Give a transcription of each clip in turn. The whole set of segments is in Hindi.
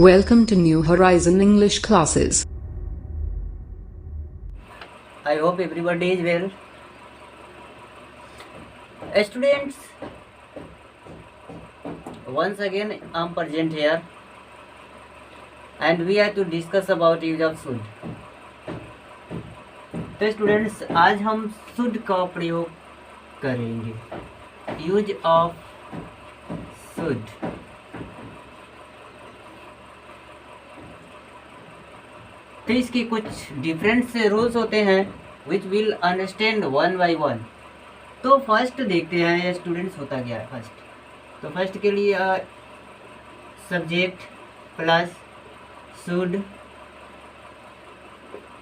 Welcome to New Horizon English classes. I hope everybody is well. Students, once again I am present here and we have to discuss about use of should. तो स्टूडेंट्स आज हम शुड का प्रयोग करेंगे. Use of should. तो इसके कुछ डिफरेंट से रूल्स होते हैं which will understand one by one. तो फर्स्ट देखते हैं स्टूडेंट्स होता क्या है फर्स्ट. तो फर्स्ट के लिए subject plus should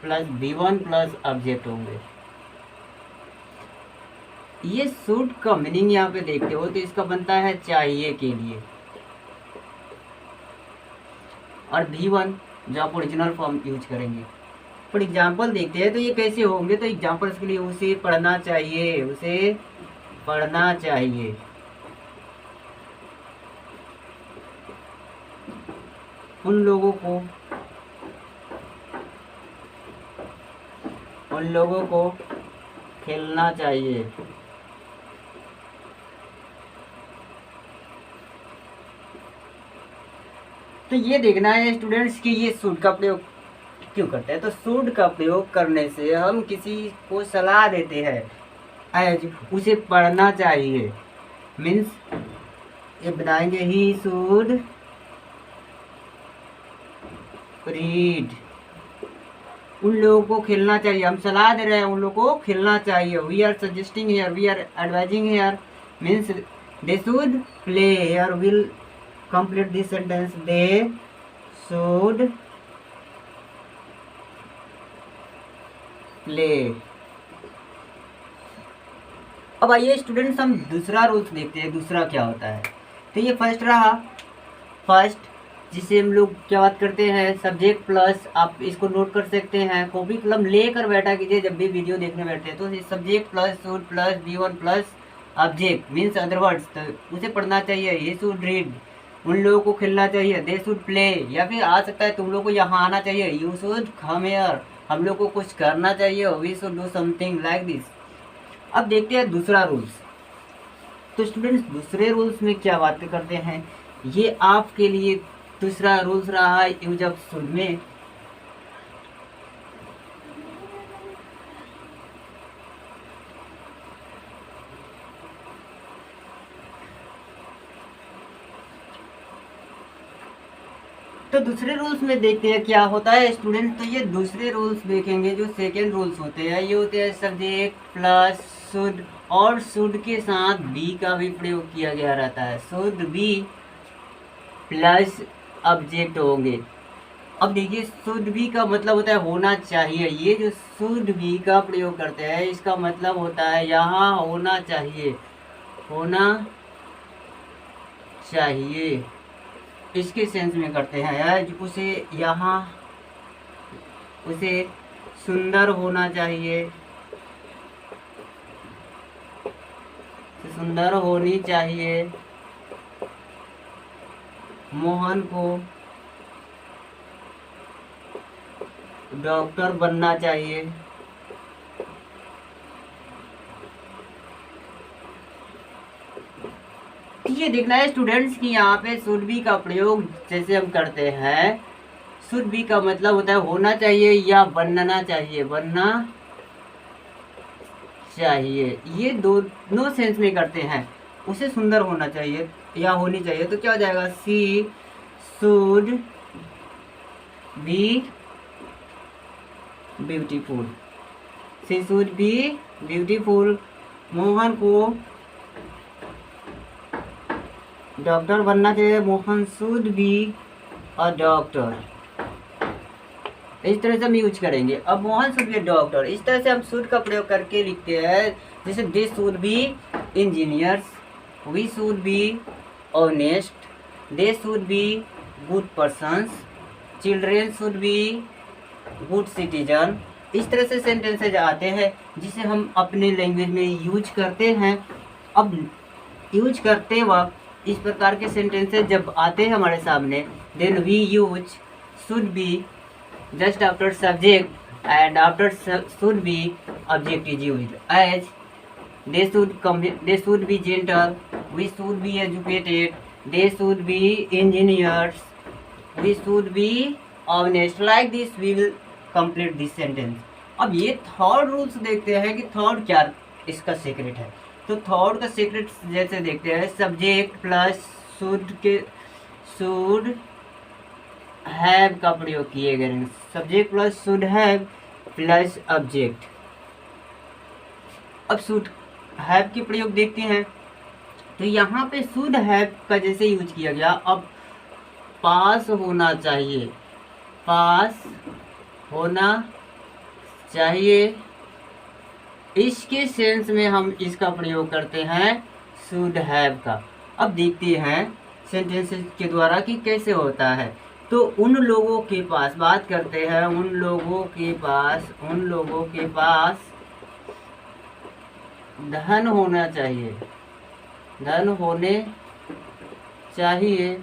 plus V1 plus object होंगे. ये शुड का मीनिंग यहाँ पे देखते हो तो इसका बनता है चाहिए के लिए, और V1 जो आप ओरिजिनल फॉर्म यूज करेंगे. फॉर एग्जाम्पल देखते हैं तो ये कैसे होंगे. तो एग्जाम्पल्स के लिए उसे पढ़ना चाहिए, उसे पढ़ना चाहिए. उन लोगों को खेलना चाहिए. तो ये देखना है स्टूडेंट्स कि ये शुड का प्रयोग क्यों करते हैं. तो शुड का प्रयोग करने से हम किसी को सलाह देते हैं एज उसे पढ़ना चाहिए. मीन्स ये बनाएंगे ही शुड रीड. उन लोगों को खेलना चाहिए. हम सलाह दे रहे हैं उन लोगों को खेलना चाहिए. We are suggesting here, we are advising here. Means they should play. Here will complete this sentence. They should play. अब आइए स्टूडेंट्स हम दूसरा रूल्स देखते हैं. दूसरा क्या होता है. तो ये फर्स्ट रहा. फर्स्ट जिसे हम लोग क्या बात करते हैं सब्जेक्ट प्लस. आप इसको नोट कर सकते हैं, कॉपी कलम लेकर बैठा कीजिए जब भी वीडियो देखने बैठते हैं. तो subject plus should plus V1 plus object means other words. तो उसे पढ़ना चाहिए. ये शुड रीड. उन लोगों को खेलना चाहिए. दे शुड प्ले. या फिर आ सकता है तुम लोग को यहाँ आना चाहिए. You should come here. हम लोग को कुछ करना चाहिए. We should do something like this. अब देखते हैं दूसरा रूल्स. तो स्टूडेंट्स दूसरे रूल्स में क्या बातें करते हैं. ये आपके लिए दूसरा रूल्स रहा है यूज ऑफ शुड में. तो दूसरे रूल्स में देखते हैं क्या होता है स्टूडेंट. तो ये दूसरे रूल्स देखेंगे जो सेकेंड रूल्स होते हैं. ये होते हैं सब्जेक्ट प्लस शुड, और शुड के साथ बी का भी प्रयोग किया गया रहता है. शुड बी प्लस ऑब्जेक्ट होंगे. अब देखिए शुड बी का मतलब होता है होना चाहिए. ये जो शुड बी का प्रयोग करते हैं इसका मतलब होता है यहाँ होना चाहिए. होना चाहिए इसके सेंस में करते हैं. उसे यहाँ उसे सुंदर होना चाहिए, सुंदर होनी चाहिए. मोहन को डॉक्टर बनना चाहिए. ये देखना है स्टूडेंट्स कि यहाँ पे शुड बी का प्रयोग जैसे हम करते हैं. शुड बी का मतलब होता है होना चाहिए या बनना चाहिए. बनना चाहिए ये दोनों सेंस में करते हैं. उसे सुंदर होना चाहिए या होनी चाहिए तो क्या हो जाएगा. She should be beautiful. She should be beautiful. Mohan को डॉक्टर बनना चाहिए. Mohan should be a doctor. इस तरह से हम यूज करेंगे. अब मोहन शुड बी डॉक्टर इस तरह से हम शुड का प्रयोग करके लिखते हैं. जैसे they should be engineers. We should be honest. They should be good persons. Children should be good citizen. इस तरह से सेंटेंसेज आते हैं जिसे हम अपने लैंग्वेज में यूज करते हैं. अब यूज करते वक्त इस प्रकार के सेंटेंसेस जब आते हैं हमारे सामने, then we use should be just after subject and after should be object is used as they should be gentle, we should be educated, they should be engineers, we should be honest. Like this we will complete this sentence. अब ये थर्ड रूल्स देखते हैं कि थर्ड क्या इसका सीक्रेट है। तो थर्ड का सीक्रेट जैसे देखते हैं, सब्जेक्ट प्लस शुड के शुड हैव का प्रयोग किए गए। Subject plus should have plus object. अब शुड हैव की प्रयोग देखते हैं, तो यहाँ पे शुड हैव का जैसे यूज किया गया, अब पास होना चाहिए, पास होना चाहिए, इसके सेंस में हम इसका प्रयोग करते हैं शुड हैव का। अब देखते हैं सेंटेंसेस के द्वारा कि कैसे होता है। तो उन लोगों के पास बात करते हैं, उन लोगों के पास धन होना चाहिए, धन होने चाहिए,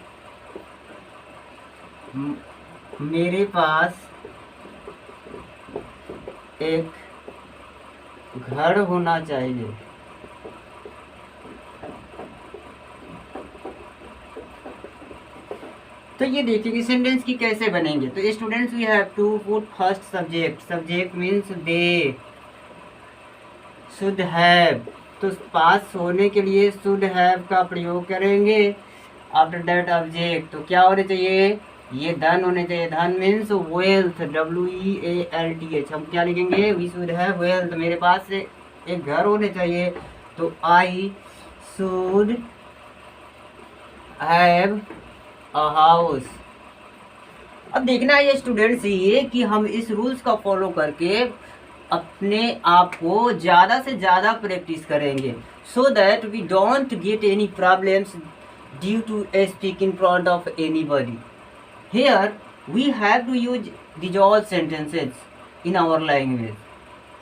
मेरे पास एक घर होना चाहिए। तो ये देखिए कि सेंटेंस की कैसे बनेंगे। तो students we have to put first subject, subject means they should have, तो पास होने के लिए शुड हैव का प्रयोग करेंगे। आफ्टर दैट ऑब्जेक्ट, तो क्या होने चाहिए, ये धन होने चाहिए, धन मीन्स वेल्थ, WEALTH। हम क्या लिखेंगे, वी शुड हैव वेल्थ, मेरे पास से एक घर होने चाहिए, तो I should have a house. अब देखना है ये स्टूडेंट्स ये कि हम इस रूल्स का फॉलो करके अपने आप को ज़्यादा से ज़्यादा प्रैक्टिस करेंगे, so that we don't get any problems due to speak in front of anybody. Here we have to use these all sentences in our language,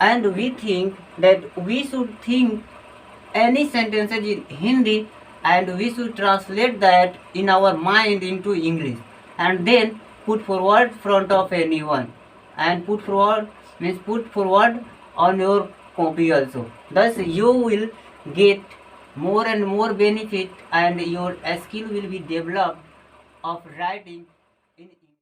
and we think that we should think any sentences in Hindi and we should translate that in our mind into English and then put forward front of anyone, and put forward means put forward on your copy also. Thus you will get more and more benefit and your skill will be developed of writing